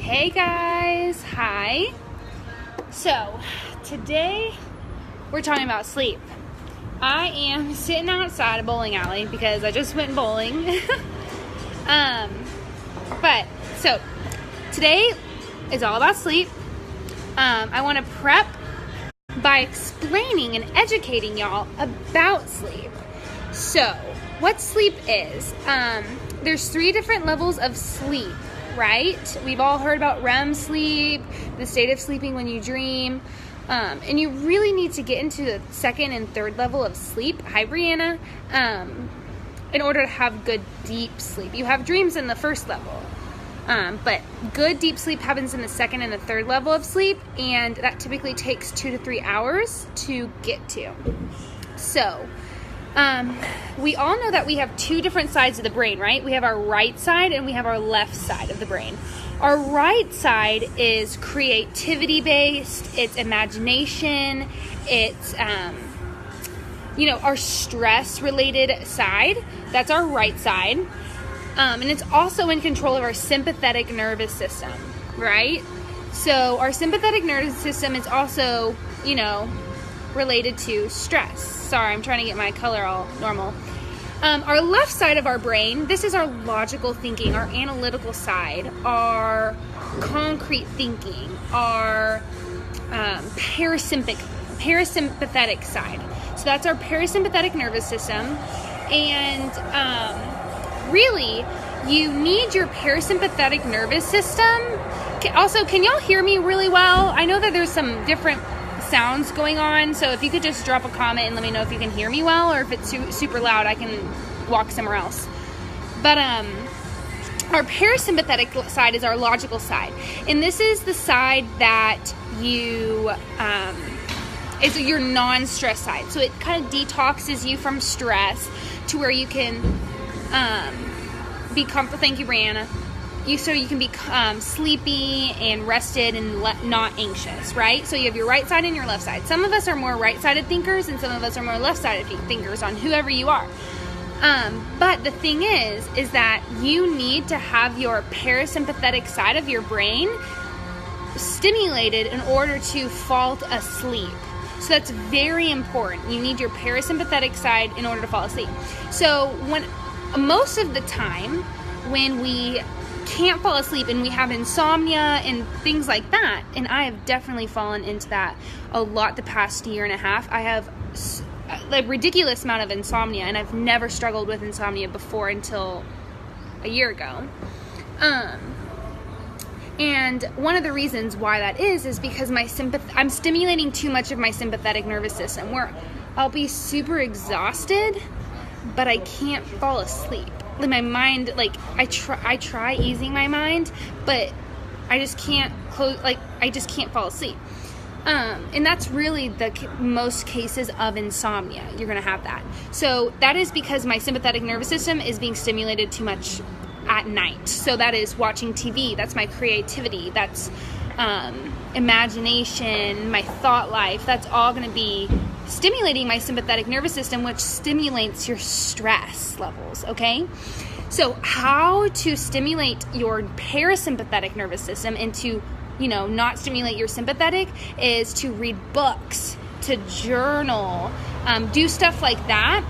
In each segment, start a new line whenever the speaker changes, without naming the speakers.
Hey guys, hi. So today we're talking about sleep. I am sitting outside a bowling alley because I just went bowling. So today is all about sleep. I want to prep by explaining and educating y'all about sleep. So what sleep is, there's 3 different levels of sleep, right? We've all heard about REM sleep, the state of sleeping when you dream. And you really need to get into the 2nd and 3rd level of sleep, hi Brianna, in order to have good deep sleep. You have dreams in the 1st level, but good deep sleep happens in the 2nd and the 3rd level of sleep, and that typically takes 2 to 3 hours to get to. So, we all know that we have 2 different sides of the brain, right? We have our right side and we have our left side of the brain. Our right side is creativity based, it's imagination, it's, our stress related side. That's our right side. And it's also in control of our sympathetic nervous system, right? So our sympathetic nervous system is also, related to stress. Sorry, I'm trying to get my color all normal. Our left side of our brain, this is our logical thinking, our analytical side, our concrete thinking, our parasympathetic side. So that's our parasympathetic nervous system. And really, you need your parasympathetic nervous system. Also, can y'all hear me really well? I know that there's some different sounds going on, so if you could just drop a comment and let me know if you can hear me well, or if it's super loud, I can walk somewhere else. But our parasympathetic side is our logical side, and this is the side that is your non-stress side. So it kind of detoxes you from stress to where you can be comfortable. Thank you, Brianna. So you can be sleepy and rested and not anxious, right? So you have your right side and your left side. Some of us are more right-sided thinkers and some of us are more left-sided thinkers, on whoever you are. But the thing is that you need to have your parasympathetic side of your brain stimulated in order to fall asleep. So that's very important. You need your parasympathetic side in order to fall asleep. So most of the time when we can't fall asleep and we have insomnia and things like that, and I have definitely fallen into that a lot the past year and a half. I have a ridiculous amount of insomnia, and I've never struggled with insomnia before until a year ago. And one of the reasons why that is because I'm stimulating too much of my sympathetic nervous system, where I'll be super exhausted, but I can't fall asleep. Like my mind, I try easing my mind, but I just can't I just can't fall asleep. And that's really the most cases of insomnia. You're going to have that. So that is because my sympathetic nervous system is being stimulated too much at night. So that is watching TV. That's my creativity. That's imagination, my thought life. That's all going to be stimulating my sympathetic nervous system, which stimulates your stress levels, okay? So how to stimulate your parasympathetic nervous system and to, not stimulate your sympathetic is to read books, to journal, do stuff like that.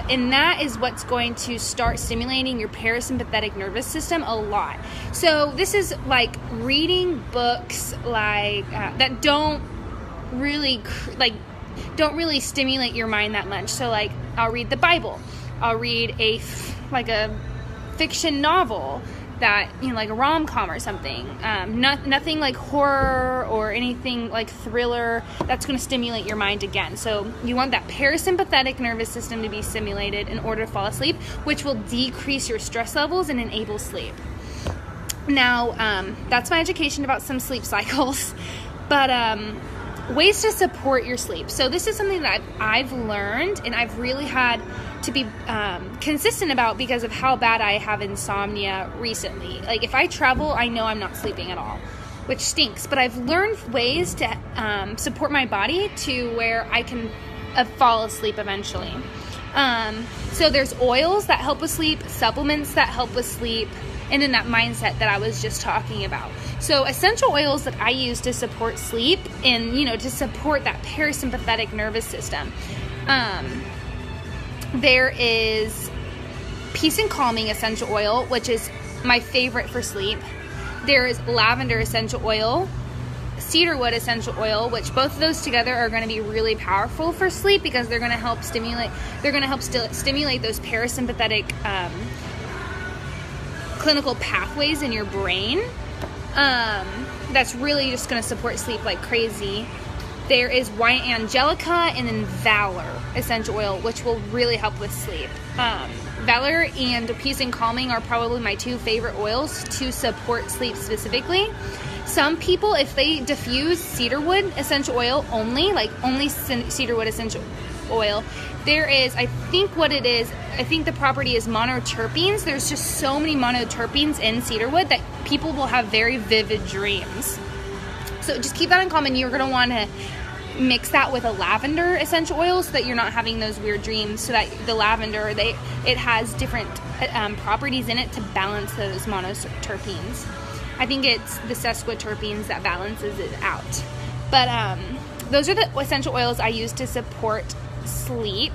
And that is what's going to start stimulating your parasympathetic nervous system a lot. So this is like reading books that don't really stimulate your mind that much. So I'll read the Bible. I'll read a fiction novel that, like a rom-com or something. Nothing like horror or anything like thriller that's going to stimulate your mind again. So you want that parasympathetic nervous system to be stimulated in order to fall asleep, which will decrease your stress levels and enable sleep. Now, that's my education about some sleep cycles. But ways to support your sleep. So this is something that I've learned, and I've really had to be consistent about because of how bad I have insomnia recently. Like if I travel, I know I'm not sleeping at all, which stinks. But I've learned ways to support my body to where I can fall asleep eventually. So there's oils that help with sleep, supplements that help with sleep. and then that mindset that I was just talking about. So essential oils that I use to support sleep and, to support that parasympathetic nervous system. There is Peace and Calming essential oil, which is my favorite for sleep. There is lavender essential oil, cedarwood essential oil, which both of those together are going to be really powerful for sleep because they're going to help stimulate those parasympathetic clinical pathways in your brain. That's really just going to support sleep like crazy. There is White Angelica and then Valor essential oil, which will really help with sleep. Valor and Peace and Calming are probably my two favorite oils to support sleep specifically. Some people, if they diffuse cedarwood essential oil only cedarwood essential oil, there is, I think the property is monoterpenes. There's just so many monoterpenes in cedarwood that people will have very vivid dreams. So just keep that in common. You're going to want to mix that with a lavender essential oil so that you're not having those weird dreams, so that the lavender, it has different properties in it to balance those monoterpenes. I think it's the sesquiterpenes that balances it out. But those are the essential oils I use to support sleep.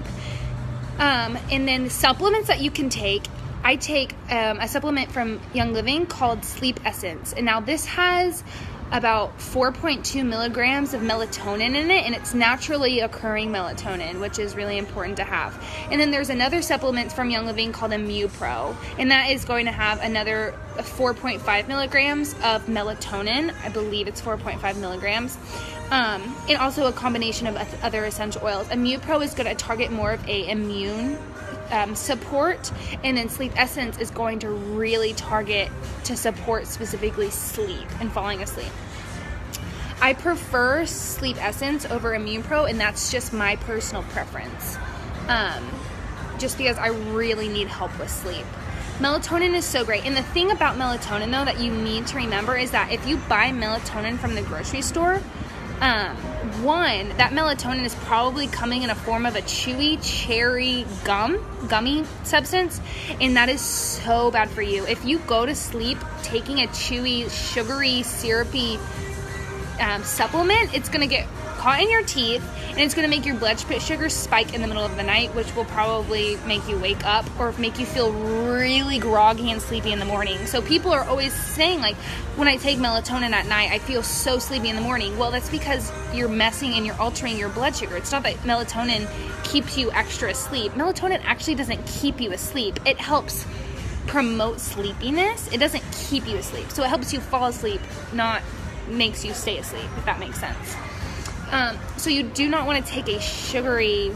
And then supplements that you can take. I take a supplement from Young Living called Sleep Essence. And now this has about 4.2 milligrams of melatonin in it, and it's naturally occurring melatonin, which is really important to have. And then there's another supplement from Young Living called ImmuPro, and that is going to have another 4.5 milligrams of melatonin. I believe it's 4.5 milligrams. And also a combination of other essential oils. ImmuPro is going to target more of a immune support, and then Sleep Essence is going to really target to support specifically sleep and falling asleep. I prefer Sleep Essence over ImmuPro, and that's just my personal preference, just because I really need help with sleep. Melatonin is so great, and the thing about melatonin though that you need to remember is that if you buy melatonin from the grocery store, one, that melatonin is probably coming in a form of a chewy cherry gummy substance, and that is so bad for you. If you go to sleep taking a chewy, sugary, syrupy supplement, it's going to get caught in your teeth, and it's going to make your blood sugar spike in the middle of the night, which will probably make you wake up or make you feel really groggy and sleepy in the morning. So people are always saying, like, when I take melatonin at night, I feel so sleepy in the morning. Well, that's because you're messing and you're altering your blood sugar. It's not that melatonin keeps you extra asleep. Melatonin actually doesn't keep you asleep. It helps promote sleepiness. It doesn't keep you asleep. So it helps you fall asleep, not makes you stay asleep, if that makes sense. So you do not want to take a sugary,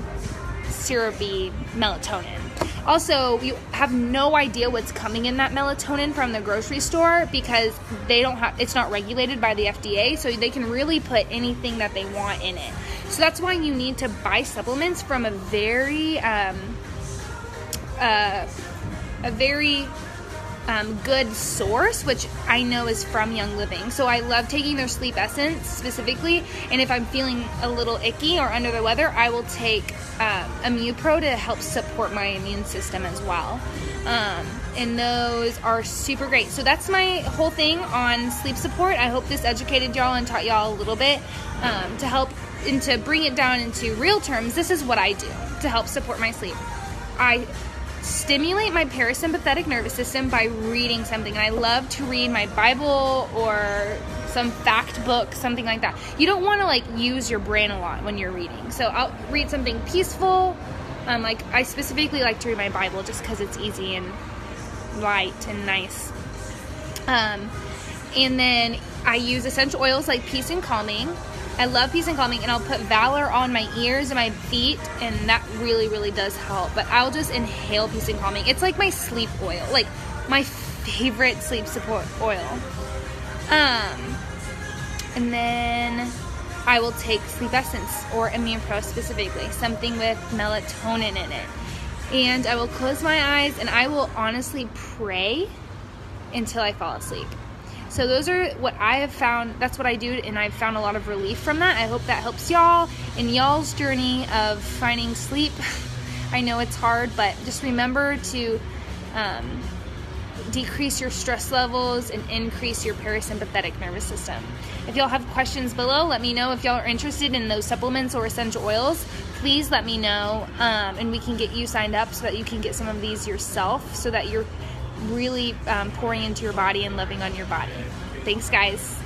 syrupy melatonin. Also, you have no idea what's coming in that melatonin from the grocery store because it's not regulated by the FDA, so they can really put anything that they want in it. So that's why you need to buy supplements from a very good source, which I know is from Young Living. So I love taking their Sleep Essence specifically, and if I'm feeling a little icky or under the weather, I will take ImmuPro to help support my immune system as well. And those are super great. So that's my whole thing on sleep support. I hope this educated y'all and taught y'all a little bit to help and to bring it down into real terms. This is what I do to help support my sleep. I stimulate my parasympathetic nervous system by reading something, and I love to read my Bible or some fact book, something like that. You don't want to use your brain a lot when you're reading, so I'll read something peaceful. I specifically like to read my Bible just because it's easy and light and nice. And then I use essential oils like Peace and Calming. I love Peace and Calming, and I'll put Valor on my ears and my feet, and that really, really does help. But I'll just inhale Peace and Calming. It's like my sleep oil, like my favorite sleep support oil. And then I will take Sleep Essence or ImmuPro specifically, something with melatonin in it. And I will close my eyes, and I will honestly pray until I fall asleep. So those are what I have found. That's what I do, and I've found a lot of relief from that. I hope that helps y'all in y'all's journey of finding sleep. I know it's hard, but just remember to decrease your stress levels and increase your parasympathetic nervous system. If y'all have questions below, let me know. If y'all are interested in those supplements or essential oils, please let me know, and we can get you signed up so that you can get some of these yourself, so that you're really pouring into your body and loving on your body. Thanks, guys.